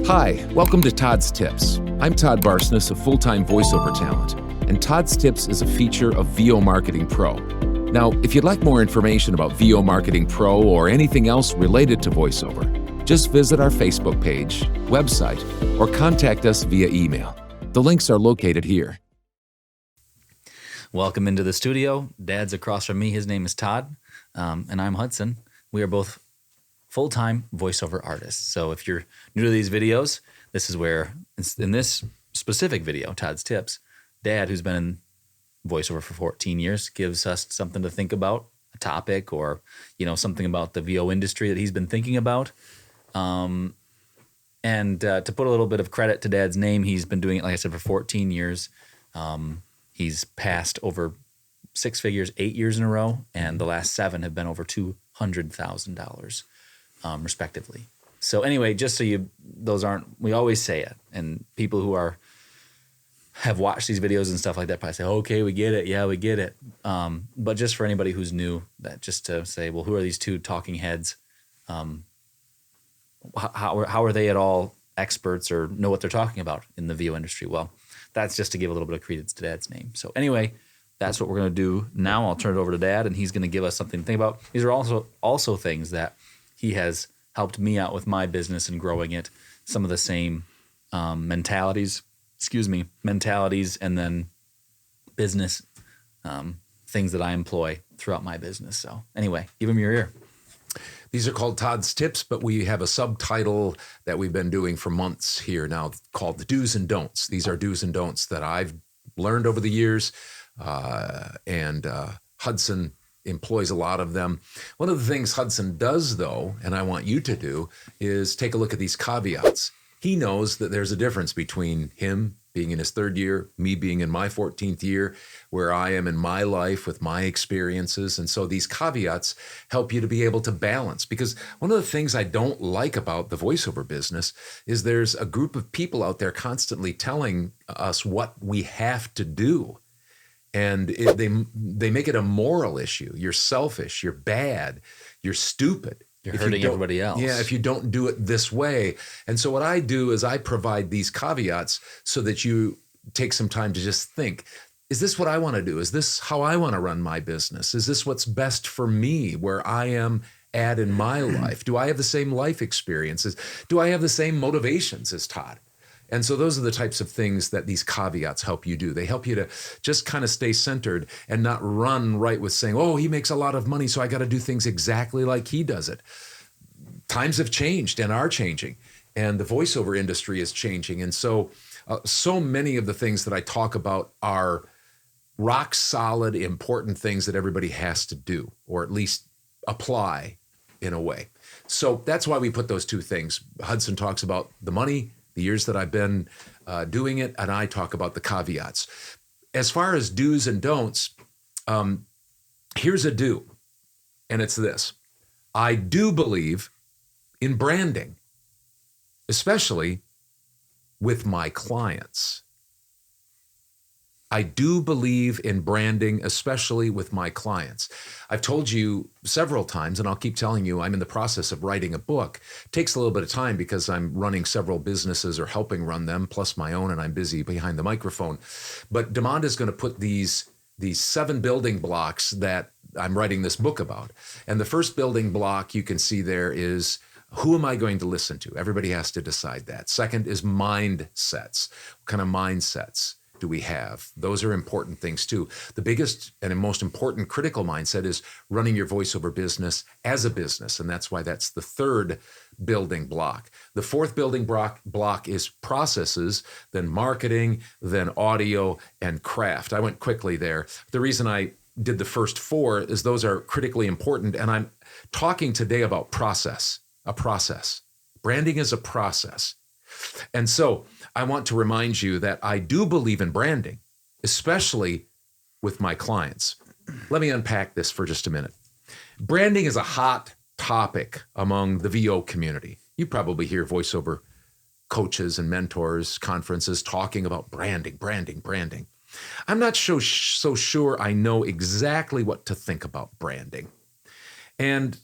Hi, welcome to Todd's Tips. I'm Todd Barsness, a full-time voiceover talent, and Todd's Tips is a feature of VO Marketing Pro. Now, if you'd like more information about VO Marketing Pro or anything else related to voiceover, just visit our Facebook page, website, or contact us via email. The links are located here. Welcome into the studio. Dad's across from me. His name is Todd, and I'm Hudson. We are both full-time voiceover artists. So if you're new to these videos, this is where, in this specific video, Todd's Tips, Dad, who's been in voiceover for 14 years, gives us something to think about, a topic or, something about the VO industry that he's been thinking about. And to put a little bit of credit to Dad's name, he's been doing it, like I said, for 14 years. He's passed over six figures 8 years in a row, and the last 7 have been over $200,000, respectively. So anyway, just so we always say it, and people who have watched these videos and stuff like that probably say, okay, we get it. Yeah, we get it. But just for anybody who's new, that just to say, well, who are these two talking heads? How are they at all experts or know what they're talking about in the VO industry? Well, that's just to give a little bit of credence to Dad's name. So anyway, that's what we're going to do now. I'll turn it over to Dad, and he's going to give us something to think about. These are also things that he has helped me out with my business and growing it. Some of the same mentalities, and then business things that I employ throughout my business. So anyway, give him your ear. These are called Todd's Tips, but we have a subtitle that we've been doing for months here now called the Do's and Don'ts. These are do's and don'ts that I've learned over the years, and Hudson employs a lot of them. One of the things Hudson does, though, and I want you to do, is take a look at these caveats. He knows that there's a difference between him being in his 3rd year, me being in my 14th year, where I am in my life with my experiences. And so these caveats help you to be able to balance. Because one of the things I don't like about the voiceover business is there's a group of people out there constantly telling us what we have to do. And they make it a moral issue. You're selfish, you're bad, you're stupid. You're hurting everybody else. Yeah, if you don't do it this way. And so what I do is I provide these caveats so that you take some time to just think, is this what I want to do? Is this how I want to run my business? Is this what's best for me, where I am at in my life? Do I have the same life experiences? Do I have the same motivations as Todd? And so those are the types of things that these caveats help you do. They help you to just kind of stay centered and not run right with saying, oh, he makes a lot of money, so I got to do things exactly like he does it. Times have changed and are changing, and the voiceover industry is changing. And so many of the things that I talk about are rock solid, important things that everybody has to do, or at least apply in a way. So that's why we put those two things. Hudson talks about the money, the years that I've been doing it, and I talk about the caveats. As far as do's and don'ts, here's a do, and it's this. I do believe in branding, especially with my clients. I do believe in branding, especially with my clients. I've told you several times, and I'll keep telling you, I'm in the process of writing a book. It takes a little bit of time because I'm running several businesses or helping run them, plus my own, and I'm busy behind the microphone. But Demond is going to put these 7 building blocks that I'm writing this book about. And the first building block you can see there is, who am I going to listen to? Everybody has to decide that. Second is mindsets. What kind of mindsets do we have? Those are important things too. The biggest and most important critical mindset is running your voiceover business as a business, and that's why that's the 3rd building block. The 4th building block is processes, then marketing, then audio, and craft. I went quickly there. The reason I did the first 4 is those are critically important, and I'm talking today about process, a process. Branding is a process. And so I want to remind you that I do believe in branding, especially with my clients. Let me unpack this for just a minute. Branding is a hot topic among the VO community. You probably hear voiceover coaches and mentors, conferences talking about branding. I'm not so sure I know exactly what to think about branding. And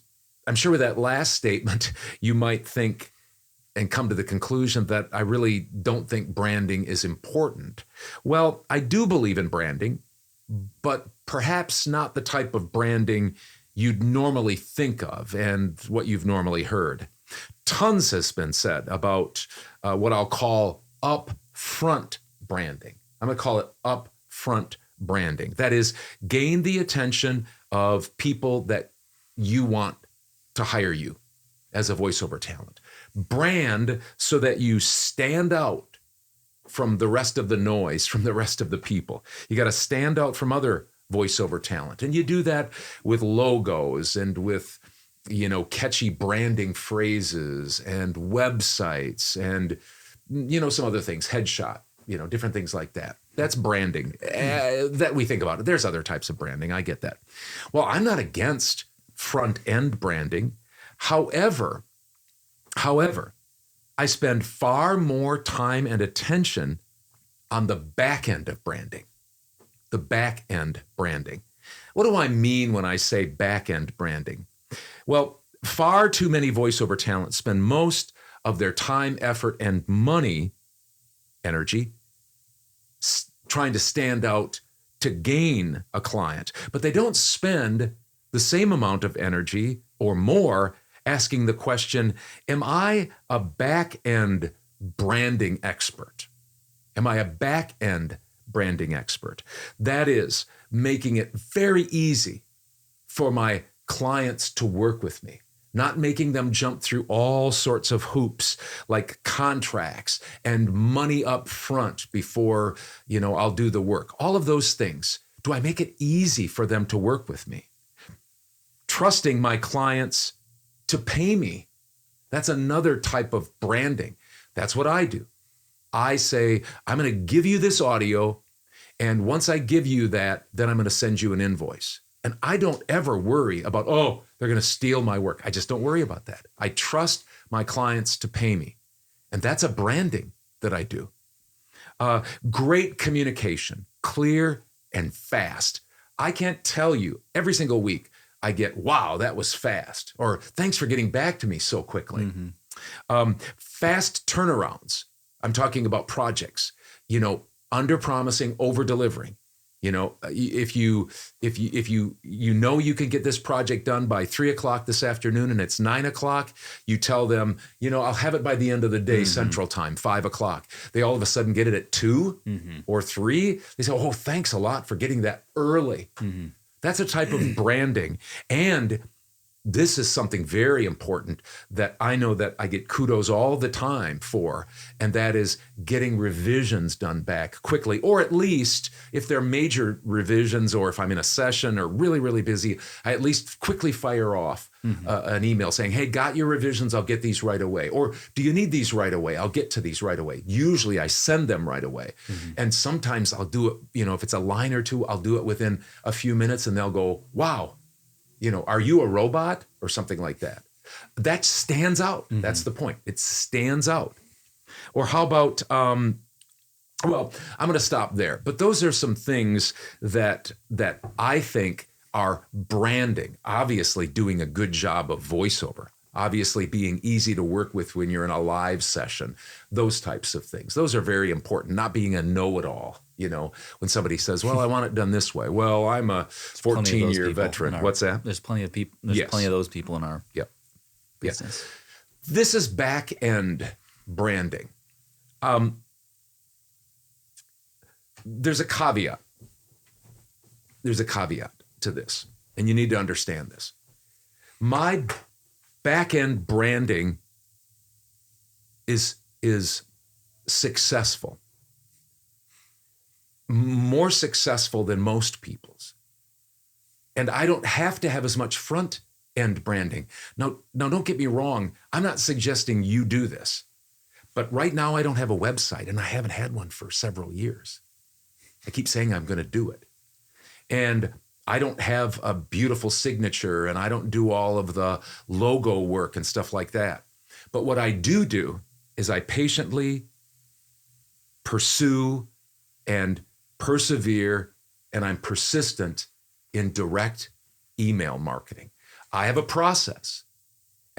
I'm sure with that last statement, you might think, and come to the conclusion that I really don't think branding is important. Well, I do believe in branding, but perhaps not the type of branding you'd normally think of and what you've normally heard. Tons has been said about what I'll call upfront branding. I'm going to call it upfront branding. That is, gain the attention of people that you want to hire you as a voiceover talent. Brand so that you stand out from the rest of the noise, from the rest of the people. You got to stand out from other voiceover talent. And you do that with logos and with, catchy branding phrases and websites and, some other things, headshot, different things like that. That's branding that we think about. There's other types of branding. I get that. Well, I'm not against front end branding. However, I spend far more time and attention on the back end of branding. The back end branding. What do I mean when I say back end branding? Well, far too many voiceover talents spend most of their time, effort, and money, energy, trying to stand out to gain a client, but they don't spend the same amount of energy or more asking the question, am I a back-end branding expert? Am I a back-end branding expert? That is, making it very easy for my clients to work with me, not making them jump through all sorts of hoops like contracts and money up front before, I'll do the work. All of those things. Do I make it easy for them to work with me? Trusting my clients to pay me. That's another type of branding. That's what I do. I say, I'm going to give you this audio, and once I give you that, then I'm going to send you an invoice. And I don't ever worry about, they're going to steal my work. I just don't worry about that. I trust my clients to pay me. And that's a branding that I do. Great communication, clear and fast. I can't tell you every single week I get, wow, that was fast, or thanks for getting back to me so quickly. Mm-hmm. Fast turnarounds. I'm talking about projects, under promising, over delivering. If you can get this project done by 3:00 this afternoon and it's 9:00, you tell them, I'll have it by the end of the day, Central Time, 5:00. They all of a sudden get it at 2 or 3. They say, oh, thanks a lot for getting that early. Mm-hmm. That's a type of branding. And this is something very important that I know that I get kudos all the time for, and that is getting revisions done back quickly, or at least if they're major revisions, or if I'm in a session or really, really busy, I at least quickly fire off an email saying, hey, got your revisions, I'll get these right away. Or do you need these right away? I'll get to these right away. Usually I send them right away. Mm-hmm. And sometimes I'll do it, if it's a line or two, I'll do it within a few minutes and they'll go, wow, are you a robot or something like that? That stands out. Mm-hmm. That's the point. It stands out. Or how about, I'm going to stop there. But those are some things that I think are branding. Obviously, doing a good job of voiceover. Obviously, being easy to work with when you're in a live session. Those types of things. Those are very important. Not being a know-it-all. When somebody says, well, I want it done this way. Well, I'm a 14-year veteran. What's that? There's plenty of people. There's plenty of those people in our business. Yeah. This is back-end branding. There's a caveat. There's a caveat to this, and you need to understand this. My back-end branding is successful. More successful than most people's. And I don't have to have as much front end branding. Now, don't get me wrong. I'm not suggesting you do this. But right now I don't have a website, and I haven't had one for several years. I keep saying I'm going to do it. And I don't have a beautiful signature, and I don't do all of the logo work and stuff like that. But what I do is I patiently pursue and persevere, and I'm persistent in direct email marketing. I have a process,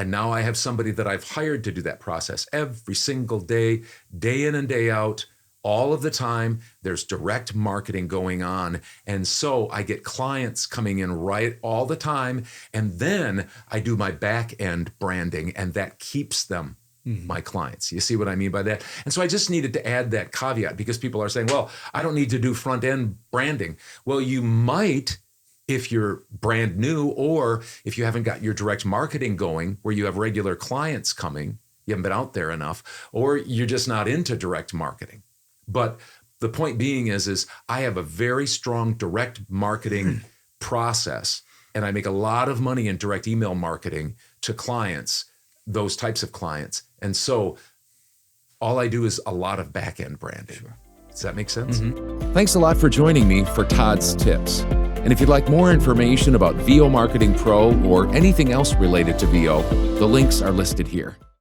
And now I have somebody that I've hired to do that process every single day, day in and day out, all of the time. There's direct marketing going on. And so I get clients coming in right all the time. And then I do my back end branding, and that keeps them my clients. You see what I mean by that? And so I just needed to add that caveat, because people are saying, well, I don't need to do front end branding. Well, you might if you're brand new, or if you haven't got your direct marketing going where you have regular clients coming, you haven't been out there enough, or you're just not into direct marketing. But the point being is I have a very strong direct marketing process, and I make a lot of money in direct email marketing to clients, those types of clients. And so all I do is a lot of back-end branding. Sure. Does that make sense? Thanks a lot for joining me for Todd's Tips. And if you'd like more information about VO Marketing Pro or anything else related to VO, the links are listed here.